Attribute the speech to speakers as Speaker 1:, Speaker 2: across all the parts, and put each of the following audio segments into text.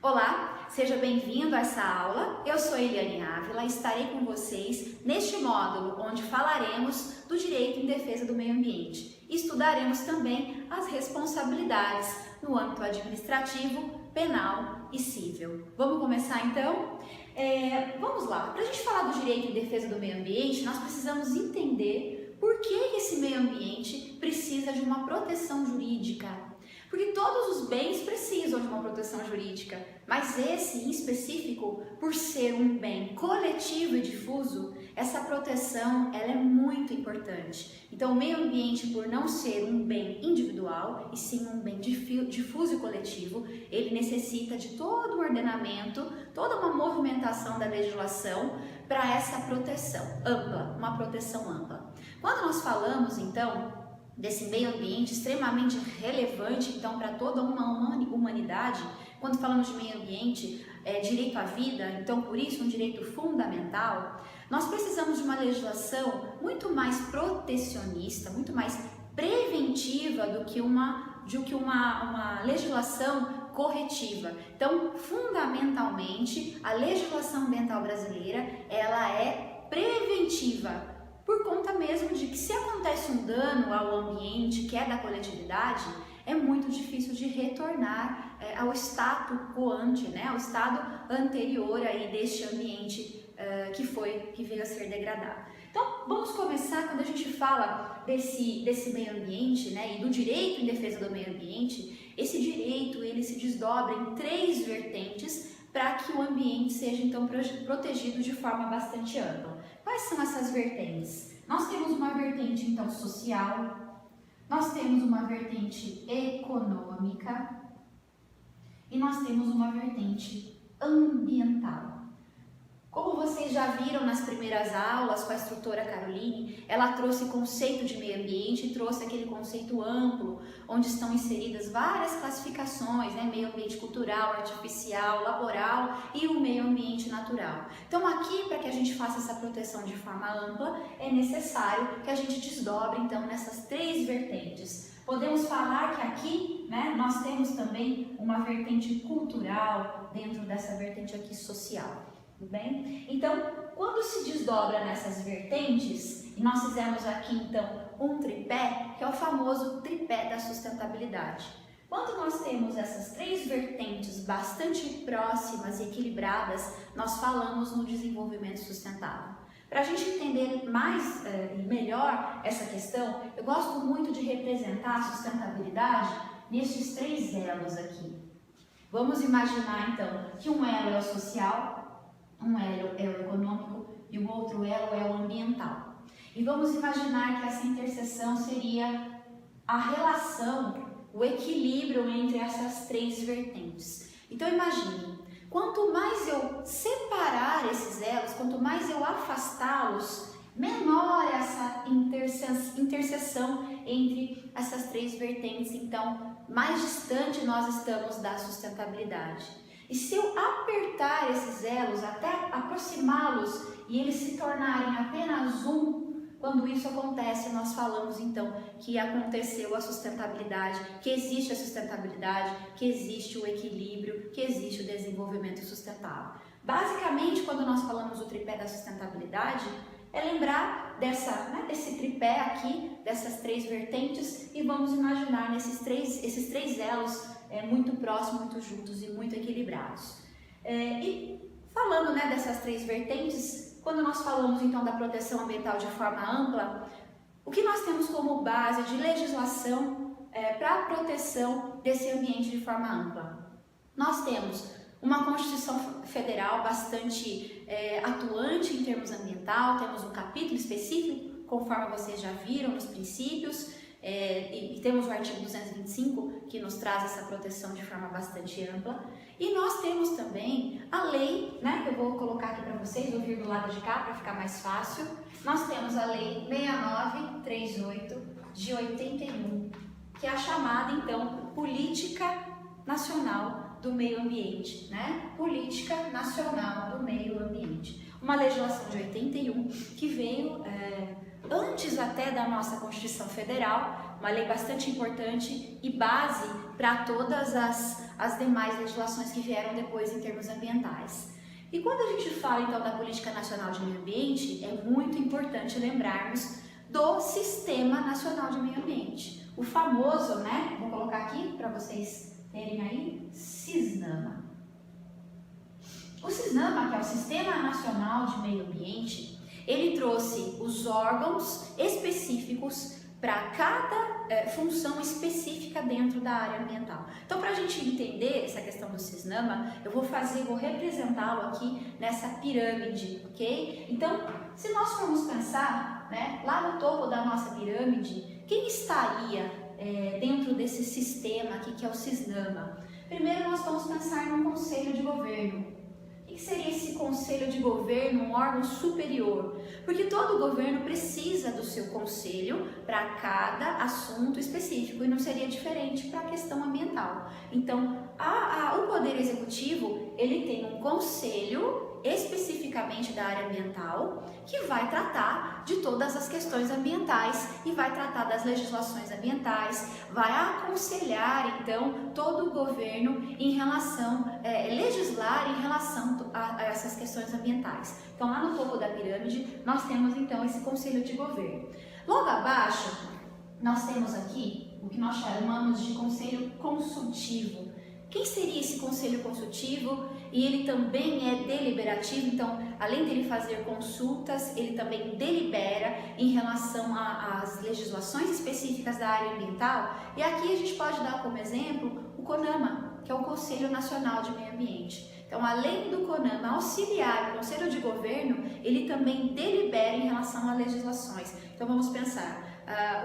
Speaker 1: Olá, seja bem-vindo a essa aula. Eu sou Eliane Ávila e estarei com vocês neste módulo onde falaremos do direito em defesa do meio ambiente. Estudaremos também as responsabilidades no âmbito administrativo, penal e civil. Vamos começar então? Vamos lá. Para a gente falar do direito em defesa do meio ambiente, nós precisamos entender por que esse meio ambiente precisa de uma proteção jurídica. Porque todos os bens precisam de uma proteção jurídica, mas esse em específico, por ser um bem coletivo e difuso, essa proteção ela é muito importante. Então, o meio ambiente, por não ser um bem individual, e sim um bem difuso e coletivo, ele necessita de todo um ordenamento, toda uma movimentação da legislação para essa proteção ampla, uma proteção ampla. Quando nós falamos, então, desse meio ambiente extremamente relevante, então, para toda uma humanidade, quando falamos de meio ambiente, direito à vida, então, por isso, um direito fundamental, nós precisamos de uma legislação muito mais protecionista, muito mais preventiva do que uma legislação corretiva. Então, fundamentalmente, a legislação ambiental brasileira, ela é preventiva, por conta mesmo de que se acontece um dano ao ambiente que é da coletividade, é muito difícil de retornar ao status quo ante, né, ao estado anterior aí deste ambiente que veio a ser degradado. Então, vamos começar quando a gente fala desse meio ambiente, né, e do direito em defesa do meio ambiente. Esse direito ele se desdobra em três vertentes para que o ambiente seja então protegido de forma bastante ampla. Quais são essas vertentes? Nós temos uma vertente então social, nós temos uma vertente econômica e nós temos uma vertente ambiental. Como vocês já viram nas primeiras aulas com a instrutora Caroline, ela trouxe conceito de meio ambiente e trouxe aquele conceito amplo, onde estão inseridas várias classificações, né? Meio ambiente cultural, artificial, laboral e o meio ambiente natural. Então aqui, para que a gente faça essa proteção de forma ampla, é necessário que a gente desdobre então nessas três vertentes. Podemos falar que aqui, né, nós temos também uma vertente cultural dentro dessa vertente aqui social. Tudo bem? Então, quando se desdobra nessas vertentes, e nós fizemos aqui então um tripé, que é o famoso tripé da sustentabilidade. Quando nós temos essas três vertentes bastante próximas e equilibradas, nós falamos no desenvolvimento sustentável. Para a gente entender mais e melhor essa questão, eu gosto muito de representar a sustentabilidade nesses três elos aqui. Vamos imaginar então que um elo é o social, um elo é o econômico e o outro elo é o ambiental. E vamos imaginar que essa interseção seria a relação, o equilíbrio entre essas três vertentes. Então imagine, quanto mais eu separar esses elos, quanto mais eu afastá-los, menor essa interseção entre essas três vertentes, então mais distante nós estamos da sustentabilidade. E se eu apertar esses elos até aproximá-los e eles se tornarem apenas um, quando isso acontece, nós falamos então que aconteceu a sustentabilidade, que existe a sustentabilidade, que existe o equilíbrio, que existe o desenvolvimento sustentável. Basicamente, quando nós falamos do tripé da sustentabilidade, é lembrar desse tripé aqui, dessas três vertentes, e vamos imaginar esses três elos muito próximos, muito juntos e muito equilibrados. E falando dessas três vertentes, quando nós falamos então da proteção ambiental de forma ampla, o que nós temos como base de legislação para a proteção desse ambiente de forma ampla? Nós temos uma Constituição Federal bastante atuante em termos ambiental, temos um capítulo específico, conforme vocês já viram nos princípios, e temos o artigo 225 que nos traz essa proteção de forma bastante ampla. E nós temos também a lei, que eu vou colocar aqui para vocês, vou vir do lado de cá para ficar mais fácil. Nós temos a lei 6938 de 81, que é a chamada então Política Nacional do Meio Ambiente, Política Nacional do Meio Ambiente. Uma legislação de 81 que veio antes até da nossa Constituição Federal, uma lei bastante importante e base para todas as demais legislações que vieram depois em termos ambientais. E quando a gente fala então da Política Nacional de Meio Ambiente, é muito importante lembrarmos do Sistema Nacional de Meio Ambiente. O famoso, né, vou colocar aqui para vocês terem aí, SISNAMA. O SISNAMA, que é o Sistema Nacional de Meio Ambiente, ele trouxe os órgãos específicos para cada função específica dentro da área ambiental. Então, para a gente entender essa questão do SISNAMA, eu vou representá-lo aqui nessa pirâmide, ok? Então, se nós formos pensar, né, lá no topo da nossa pirâmide, quem estaria dentro desse sistema aqui que é o SISNAMA? Primeiro, nós vamos pensar num conselho de governo. O que seria esse conselho de governo, um órgão superior? Porque todo governo precisa do seu conselho para cada assunto específico e não seria diferente para a questão ambiental. Então, o Poder Executivo, ele tem um conselho especificamente da área ambiental que vai tratar de todas as questões ambientais e vai tratar das legislações ambientais, vai aconselhar então todo o governo em relação, legislar em relação a essas questões ambientais. Então lá no topo da pirâmide nós temos então esse conselho de governo. Logo abaixo nós temos aqui o que nós chamamos de conselho consultivo. Quem seria esse conselho consultivo? E ele também é deliberativo, então, além dele fazer consultas, ele também delibera em relação às legislações específicas da área ambiental. E aqui a gente pode dar como exemplo o CONAMA, que é o Conselho Nacional de Meio Ambiente. Então, além do CONAMA auxiliar o Conselho de Governo, ele também delibera em relação a legislações. Então, vamos pensar,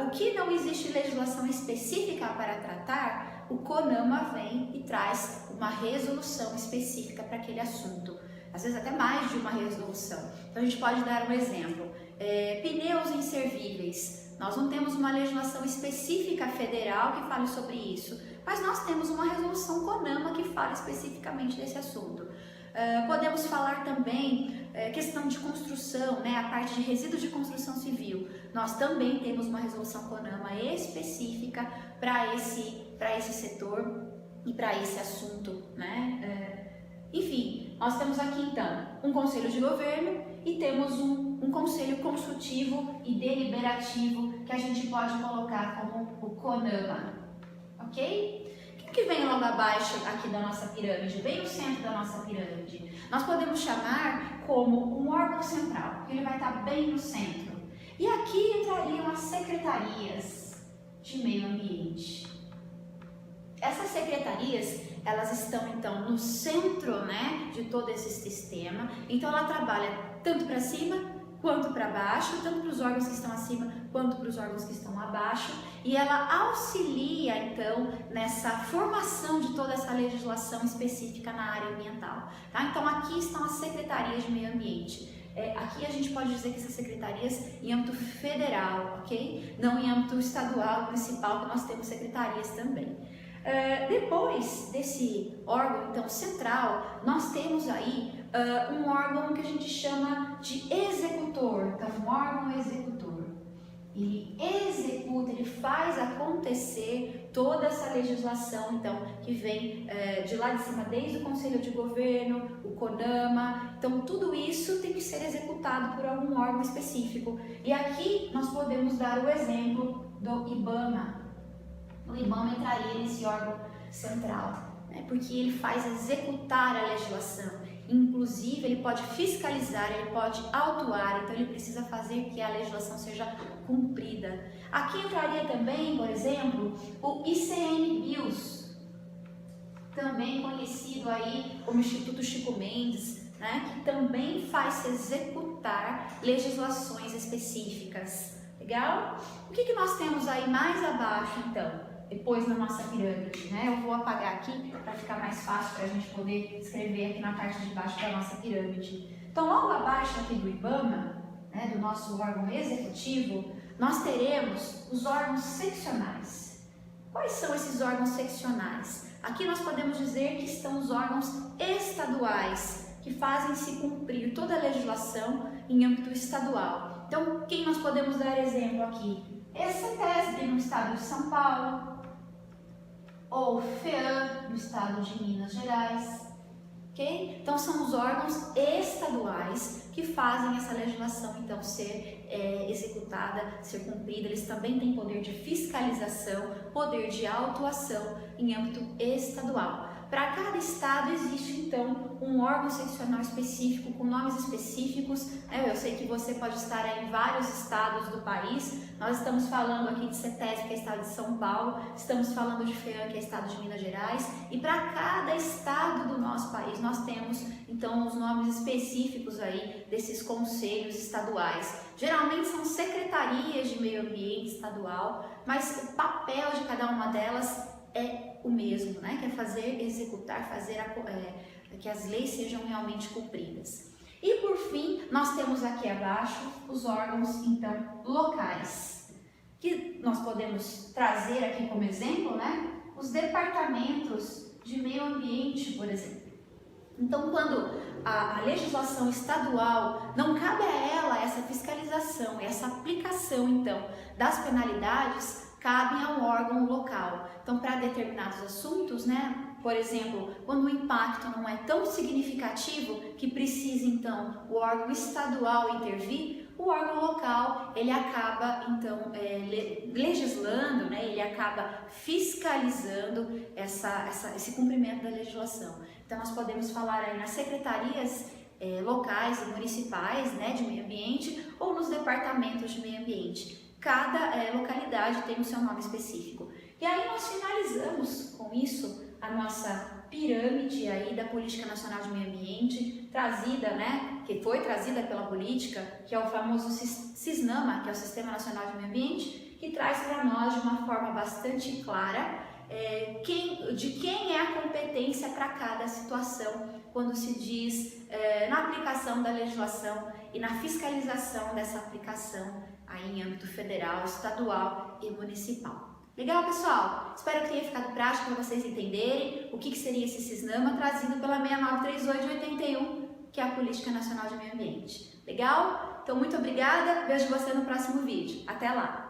Speaker 1: o que não existe legislação específica para tratar, o CONAMA vem e traz uma resolução específica para aquele assunto, às vezes até mais de uma resolução. Então a gente pode dar um exemplo, pneus inservíveis. Nós não temos uma legislação específica federal que fale sobre isso, mas nós temos uma resolução CONAMA que fala especificamente desse assunto. Podemos falar também questão de construção, né, a parte de resíduos de construção civil. Nós também temos uma resolução CONAMA específica para esse setor e para esse assunto, né? Enfim, nós temos aqui então um conselho de governo e temos um conselho consultivo e deliberativo que a gente pode colocar como o CONAMA, ok? O que vem logo abaixo aqui da nossa pirâmide, bem no centro da nossa pirâmide? Nós podemos chamar como um órgão central, porque ele vai estar bem no centro. E aqui entrariam as secretarias de meio ambiente. Essas secretarias, elas estão então no centro, né, de todo esse sistema. Então ela trabalha tanto para cima quanto para baixo, tanto para os órgãos que estão acima quanto para os órgãos que estão abaixo, e ela auxilia então nessa formação de toda essa legislação específica na área ambiental, tá? Então aqui estão as secretarias de meio ambiente. Aqui a gente pode dizer que essas secretarias em âmbito federal, ok? Não em âmbito estadual, municipal, que nós temos secretarias também. Depois desse órgão então central, nós temos aí um órgão que a gente chama de executor. Então, um órgão executor. Ele executa, ele faz acontecer toda essa legislação, então, que vem de lá de cima, desde o Conselho de Governo, o CONAMA. Então, tudo isso tem que ser executado por algum órgão específico. E aqui nós podemos dar o exemplo do IBAMA. O IBAMA entraria nesse órgão central, né, porque ele faz executar a legislação. Inclusive, ele pode fiscalizar, ele pode autuar, então ele precisa fazer que a legislação seja cumprida. Aqui entraria também, por exemplo, o ICMBio, também conhecido aí como Instituto Chico Mendes, né, que também faz executar legislações específicas. Legal? O que nós temos aí mais abaixo, então? Depois na nossa pirâmide, né? Eu vou apagar aqui para ficar mais fácil para a gente poder escrever aqui na parte de baixo da nossa pirâmide. Então, logo abaixo aqui do IBAMA, né, do nosso órgão executivo, nós teremos os órgãos seccionais. Quais são esses órgãos seccionais? Aqui nós podemos dizer que estão os órgãos estaduais, que fazem se cumprir toda a legislação em âmbito estadual. Então, quem nós podemos dar exemplo aqui? CETESB no estado de São Paulo, ou FEAM no estado de Minas Gerais, ok? Então, são os órgãos estaduais que fazem essa legislação, então, ser executada, ser cumprida. Eles também têm poder de fiscalização, poder de autuação em âmbito estadual. Para cada estado existe, então, um órgão seccional específico, com nomes específicos. Eu sei que você pode estar aí em vários estados do país. Nós estamos falando aqui de CETESB, que é o estado de São Paulo, estamos falando de FEAM, que é o estado de Minas Gerais, e para cada estado do nosso país nós temos, então, os nomes específicos aí desses conselhos estaduais. Geralmente são secretarias de meio ambiente estadual, mas o papel de cada uma delas é o mesmo, né? Que é fazer, executar, fazer que as leis sejam realmente cumpridas. E por fim, nós temos aqui abaixo os órgãos, então, locais, que nós podemos trazer aqui como exemplo, né? Os departamentos de meio ambiente, por exemplo. Então, quando a legislação estadual não cabe a ela essa fiscalização, essa aplicação, então, das penalidades, cabem ao órgão local. Então, para determinados assuntos, né, por exemplo, quando o impacto não é tão significativo que precisa, então, o órgão estadual intervir, o órgão local, ele acaba, então, legislando, né, ele acaba fiscalizando esse cumprimento da legislação. Então, nós podemos falar aí nas secretarias locais e municipais, né, de meio ambiente, ou nos departamentos de meio ambiente. Cada localidade tem o seu nome específico. E aí nós finalizamos com isso a nossa pirâmide aí da Política Nacional de Meio Ambiente, trazida, né, que foi trazida pela política, que é o famoso SISNAMA, que é o Sistema Nacional de Meio Ambiente, que traz para nós de uma forma bastante clara de quem é a competência para cada situação, quando se diz na aplicação da legislação e na fiscalização dessa aplicação aí em âmbito federal, estadual e municipal. Legal, pessoal? Espero que tenha ficado prático para vocês entenderem o que seria esse SISNAMA trazido pela 6938 de 81, que é a Política Nacional de Meio Ambiente. Legal? Então, muito obrigada. Vejo você no próximo vídeo. Até lá!